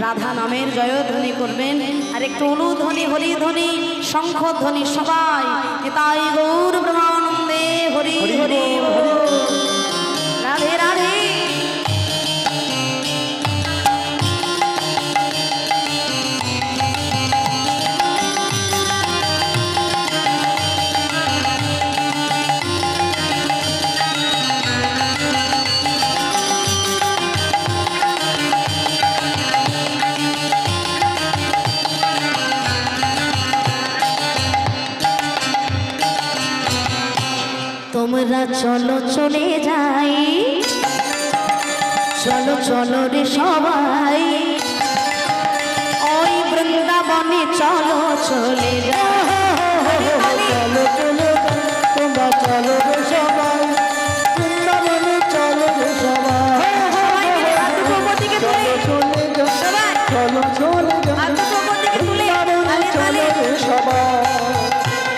রাধা নামের জয়ধ্বনি করবেন। আর একটু অনুধ্বনি হরিধ্বনি শঙ্খধ্বনি সবাই তাই গৌর ব্রহ্মানন্দে হরি হরি রাধে রাধে। তোমরা চলো চলে যাই, চলো চলো রে সবাই ওই বৃন্দাবনে চলো চলে যাই। চলো চলো তোমরা চলো রে সবাই, বৃন্দাবনে চলো রে সবাই। চলো চলে যাই, বৃন্দাবনে চলো রে সবাই।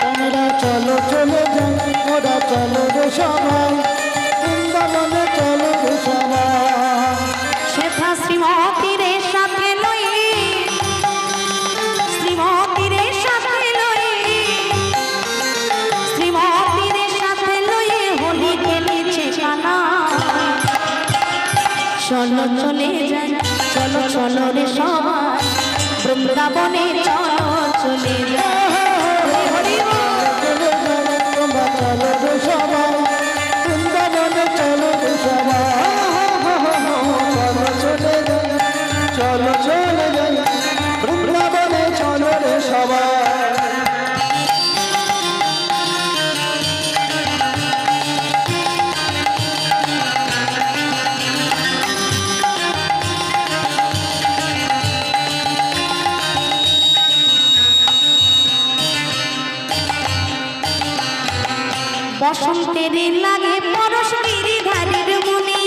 আমরা চলো চলে যাই, ওরা চলো রে সবাই, বৃন্দাবনে চলো রে সবাই। সেথা শ্রীমতীর সাথে লই, শ্রীমতীর সাথে লই, শ্রীমতীর সাথে লই হোলি খেলেছে কানা। চলো চলে যাই, চলো চলো রে সবাই, বৃন্দাবনে চলো চলে যাই। তোমরা চলো রে সবাই, বৃন্দাবনে চলো রে সবাই। চলো চলে যাই, চলো চলে যাই, বৃন্দাবনে চলো রে সবাই। বসন্তের লাগে পরশ গিরিধারীর মুনি,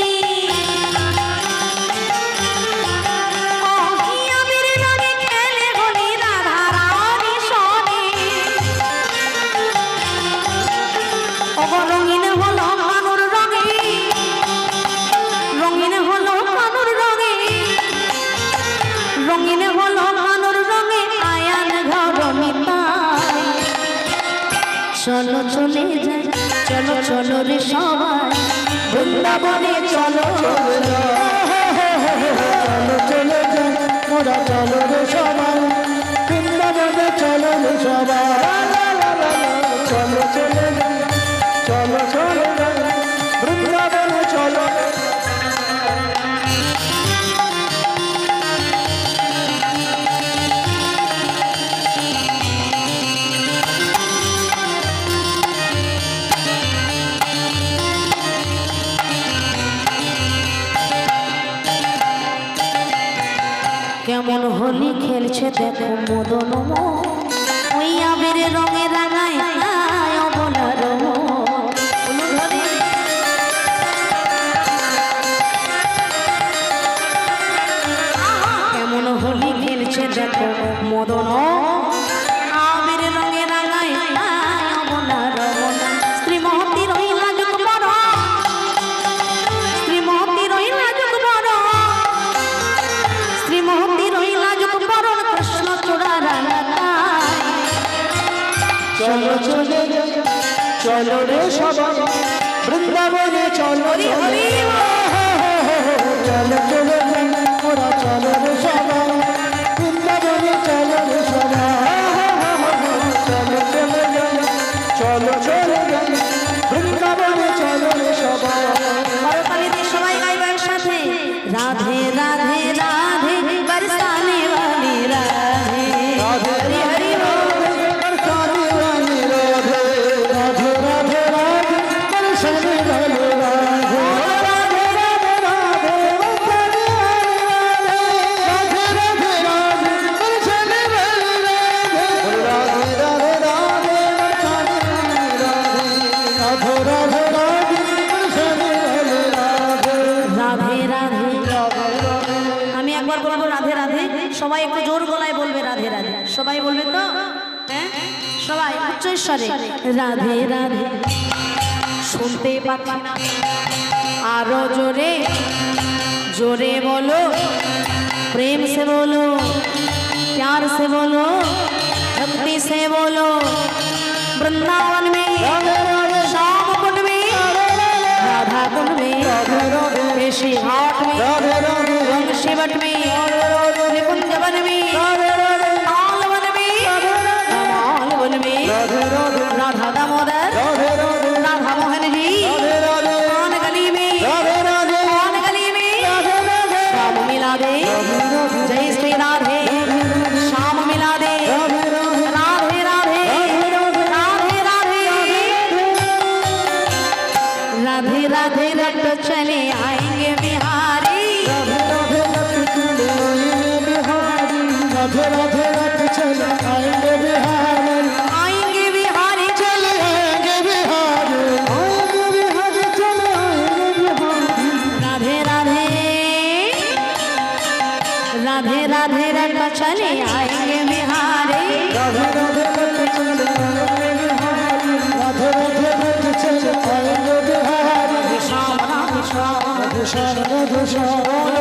অহিয়াবের রঙে খেলে হোলি রাধা রানী সনে। ওগো রঙিন হলো কানুর রঙে, রঙিন হলো কানুর রঙে, রঙিন হলো কানুর রঙে আয়ান ঘর নিতাই। চলো চলে যাই, চলো চলো রে সবাই, বৃন্দাবনে চলো চলো চলে যাই, ওরা চলো রে সবাই, বৃন্দাবনে চলো রে সবাই। চলো চলে যাই, চলো চলে যাই, বৃন্দাবনে চলো। কেমন হোলি খেলছে দেখো মদন মোহন, ওই আবির রঙে রাঙায় অবলার কেমন হোলি খেলছে দেখো মদন, আবির রঙে রাঙায় অবলার শ্রীমতীর ওই লাজুক বড়, শ্রীমতীর ওই লাজুক বড়, শ্রীমতীর ওই লাজুক বরণ কৃষ্ণ চূড়া রাঙাতাই। চলো চলে যাই, চলো রে সবাই, বৃন্দাবনে চলো চলো। চলো চলে যাই, ওরা চলো রে সবাই, বৃন্দাবনে চলো রে সবাই। চলো চলে যাই, চলো চলে যাই, বৃন্দাবনে চলো রে সবাই। করতালিতে সবাই গাইব একসাথে, রাধে রাধে রাধে বরসানে वाली রাধে, হরি হরি बरसाने वाली राधे, राधे राधे राधे, बरसाने वाली राधे। राधे राधे राधे, बरसाने वाली राधे, राधे राधे राधे, बरसाने वाली राधे। राधे राधे राधे, बरसाने वाली राधे, राधे राधे राधे, बरसाने वाली राधे। রাধে রাধে। আমি একবার বলবো রাধে রাধে, সবাই একটু জোর গলায় বলবে রাধে রাধে। সবাই বলবে তো? হ্যাঁ সবাই উচ্চ স্বরে রাধে রাধে। শুনতে পাচ্ছি না, আরো জোরে জোরে বলো प्रेम से बोलो, प्यार से बोलो, भक्ति से बोलो। वृंदावन में, राधे राधे श्याम कुंड में, राधा कुंड में, राधे राधे ऋषि घाट में, राधे राधे शिवट में, निकुंजवन में, मालवन में, मालवन में, राधे राधे राधा दामोदर, राधे राधे राधा मोहन जी, राधे राधे पान गली में, राधे राधे पान गली में, राधे राधे श्याम मिला दे, जय श्री राधे, श्याम मिला दे, राधे राधे राधे राधे, राधे राधे, राधे राधे रट चले आएंगे बिहारी, राधे राधे रथ चले आएंगे बिहारी राधे राधे रथ चले आएंगे बिहारी आएंगे बिहारी, चले आएंगे बिहारी आएंगे बिहारी चले आएंगे बिहारी राधे राधे, राधे राधे रट चले आएंगे बिहारी, राधे राधे रथ चले आएंगे बिहारी राधे राधे रथ चले आएंगे बिहारी श्याम राधे श्याम, राधे श्याम राधे श्याम